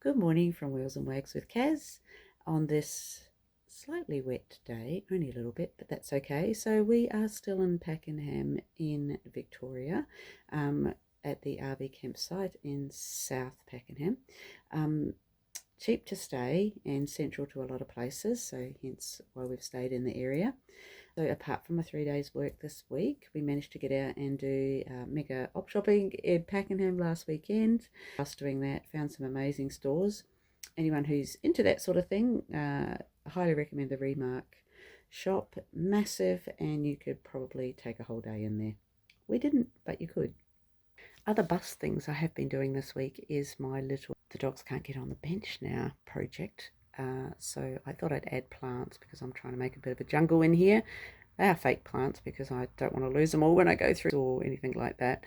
Good morning from Wheels and Wags with Kaz on this slightly wet day, only a little bit, but that's okay. So we are still in Pakenham in Victoria, at the RV campsite in South Pakenham. Cheap to stay and central to a lot of places, so hence why we've stayed in the area. So apart from a 3 days work this week, we managed to get out and do mega op shopping in Pakenham last weekend. Us doing that, found some amazing stores. Anyone who's into that sort of thing, I highly recommend the Remark shop. Massive, and you could probably take a whole day in there. We didn't, but you could. Other bus things I have been doing this week is my little "the dogs can't get on the bench now" project. So I thought I'd add plants because I'm trying to make a bit of a jungle in here. They are fake plants because I don't want to lose them all when I go through or anything like that.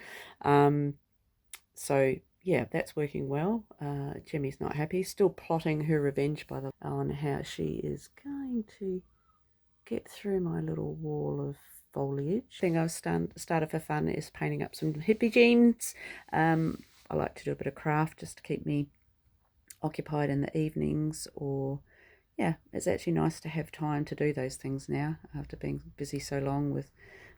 So yeah, that's working well. Jimmy's not happy, still plotting her revenge on how she is going to get through my little wall of foliage. Thing I've started for fun is painting up some hippie jeans. I like to do a bit of craft just to keep me occupied in the evenings, or yeah, it's actually nice to have time to do those things now after being busy so long with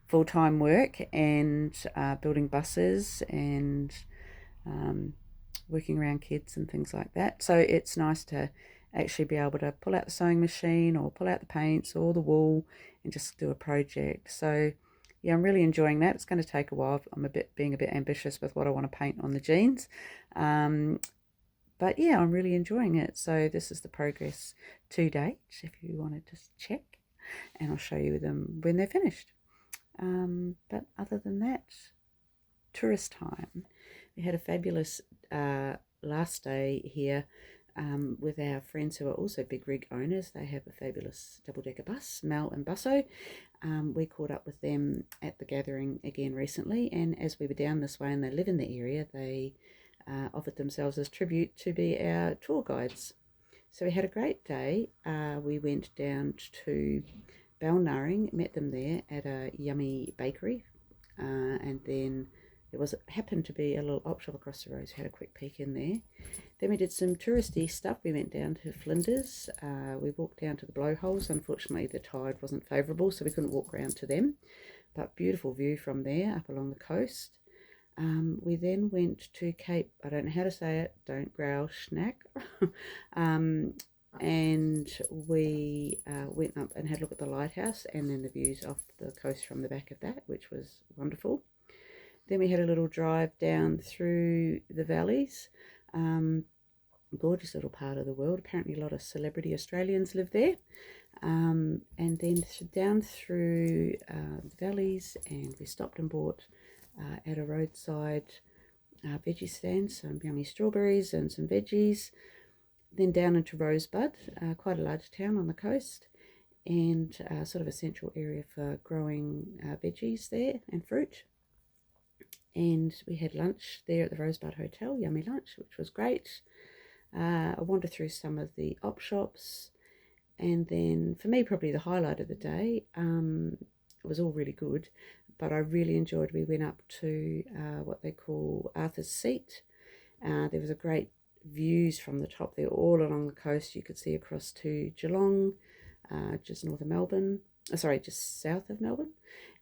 full-time work and building buses and working around kids and things like that. So it's nice to actually be able to pull out the sewing machine or pull out the paints or the wool and just do a project. So yeah, I'm really enjoying that. It's going to take a while. I'm being a bit ambitious with what I want to paint on the jeans. But yeah, I'm really enjoying it. So this is the progress to date, if you want to just check, and I'll show you them when they're finished. But other than that, tourist time. We had a fabulous last day here with our friends who are also big rig owners. They have a fabulous double-decker bus, Mel and Busso. We caught up with them at the gathering again recently, and as we were down this way and they live in the area, they offered themselves as tribute to be our tour guides. So we had a great day. We went down to Balnarring, met them there at a yummy bakery, and then there happened to be a little op shop across the road, so we had a quick peek in there. Then we did some touristy stuff. We went down to Flinders. We walked down to the blowholes. Unfortunately, the tide wasn't favourable, so we couldn't walk round to them. But beautiful view from there up along the coast. We then went to Cape, I don't know how to say it, don't growl, Schnack. And we went up and had a look at the lighthouse and then the views off the coast from the back of that, which was wonderful. Then we had a little drive down through the valleys. Gorgeous little part of the world. Apparently a lot of celebrity Australians live there. And then down through the valleys, and we stopped and bought at a roadside veggie stand some yummy strawberries and some veggies. Then down into Rosebud, quite a large town on the coast, and sort of a central area for growing veggies there and fruit. And we had lunch there at the Rosebud Hotel, yummy lunch, which was great. I wandered through some of the op shops, and then for me probably the highlight of the day, it was all really good, but I really enjoyed, we went up to what they call Arthur's Seat. There was a great views from the top there all along the coast. You could see across to Geelong, just north of Melbourne, just south of Melbourne,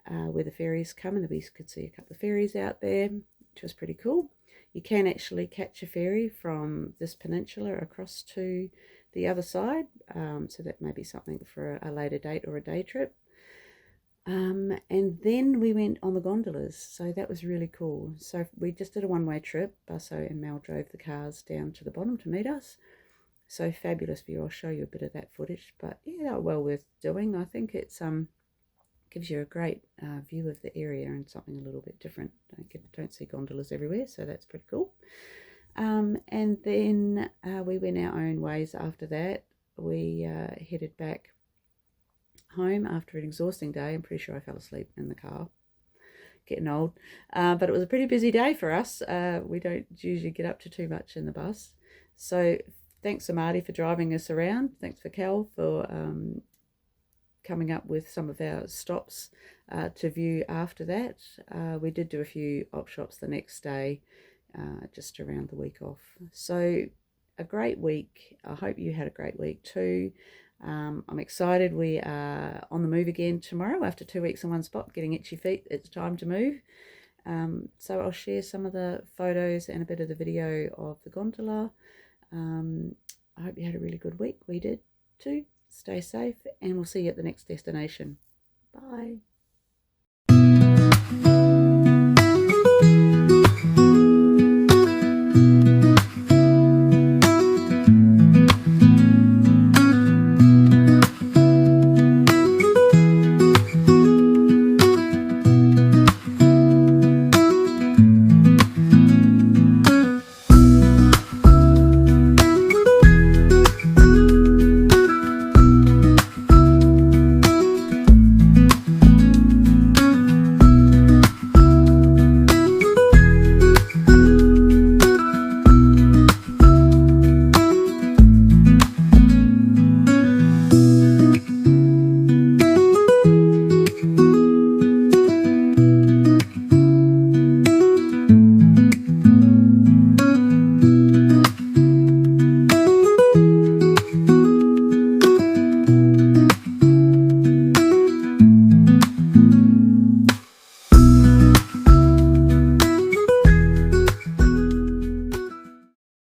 where the ferries come, and we could see a couple of ferries out there, which was pretty cool. You can actually catch a ferry from this peninsula across to the other side, so that may be something for a later date or a day trip. And then we went on the gondolas, so that was really cool. So we just did a one-way trip. Busso and Mel drove the cars down to the bottom to meet us. So fabulous view. I'll show you a bit of that footage, but yeah, they were well worth doing. I think it's gives you a great view of the area and something a little bit different. Don't see gondolas everywhere, so that's pretty cool. And then we went our own ways after that. We headed back home after an exhausting day. I'm pretty sure I fell asleep in the car, getting old, but it was a pretty busy day for us. We don't usually get up to too much in the bus, so thanks to Marty for driving us around. Thanks for Cal for coming up with some of our stops to view after that. We did do a few op shops the next day, just around the week off. So a great week. I hope you had a great week too. I'm excited. We are on the move again tomorrow after 2 weeks in one spot, getting itchy feet. It's time to move. So I'll share some of the photos and a bit of the video of the gondola. I hope you had a really good week. We did too. Stay safe, and we'll see you at the next destination. Bye.